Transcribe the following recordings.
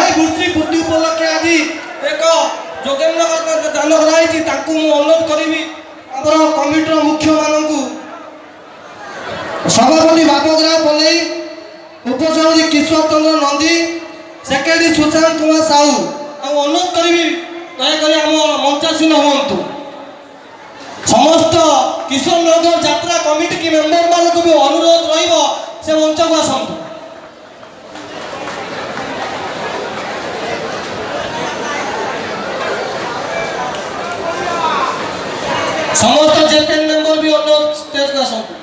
शहे गुरुश्री बुद्धि उपलक्षे आज एक जोगेन्द्र दान कराई अनुरोध करी कमिटर मुख्य मानू सभापति बाबूग्राम पलई उपसभापति किशोर चंद्र नंदी सेक्रेटरी सुशांत कुमार साहू अनुरोध करी दयाकोरी आम मंचासीन हूँ समस्त किशोर नगर यात्रा कमिटी की मेंबर मानक भी अनुरोध से मंच को आसतु। समस्त जेपीएन मेंबर भी अनुरोध स्टेज को आसतु।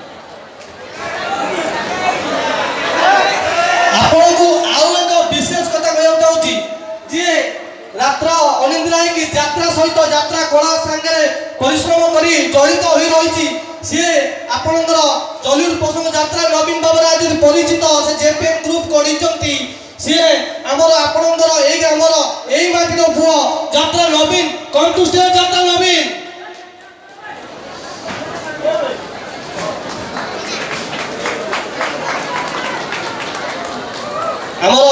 आपन को आउ एक विशेष कथा कहया चाहूची जे यात्रा अनिंद्रा की यात्रा सहित यात्रा कला संगे परिश्रम करी जड़ित हो रही सी आपणकर जलूर प्रसंग यात्रा नवीन बाबू आज परिचित से जेपीएन ग्रुप करी सी आमर आपणकर यही ग्रामर यही माटीर पुओ यात्रा नवीन कंटू स्टेज यात्रा नवीन आमर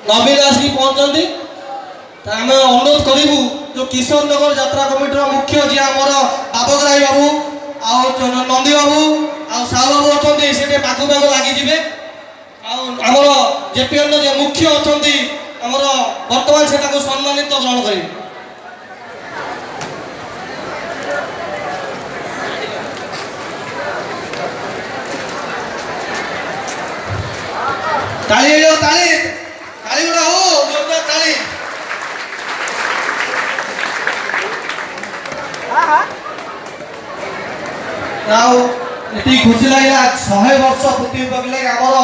नवीन आसिक पहुंचती आम अनुरोध करूँ जो किशोर नगर यात्रा कमिटर मुख्य जी आमर बाबग्राही बाबू आउ नंदी बाबू आउ साहू बाबू अच्छा से पाखु पाख लगिजे आमर जेपीएन जो मुख्य अच्छा आमर बर्तमान से सम्मानित ग्रहण करेंगे। ताली ताली ताली गुड़ा हो जोरदार ताली। खुशी लगे 100 वर्ष पूर्ति लगे आमर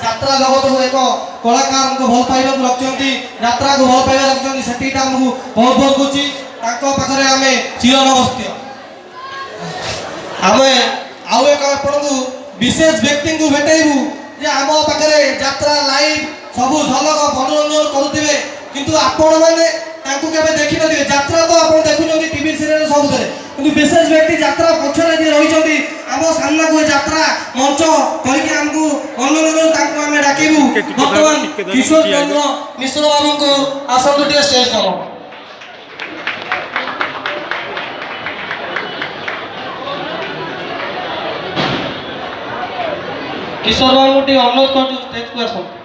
यात्रा जगत को एक कलाकार को भल पाइबा रखते यात्रा को भल पाइबा रखते से बहुत बहुत खुशी पाखे आम चिर नमस्ते आम आउ एक आपण विशेष व्यक्ति को भेटैबू जे आम पाखे यात्रा लाइव सब झलक मनोरंजन करुवे किंतु आपण मैंने केवे देखी न यात्रा तो आप देखुं टीवी सीरियल सब कि विशेष व्यक्ति यात्रा पक्षर जी रही आम सामना को यात्रा मंच करके आमको मनोरंजन आम डाकबू बर्तमान किशोर चंद्र मिश्र बाबू को आसतु टे स्टेज कम किशोर बाबू अनुरोध कर स्टेज को आस।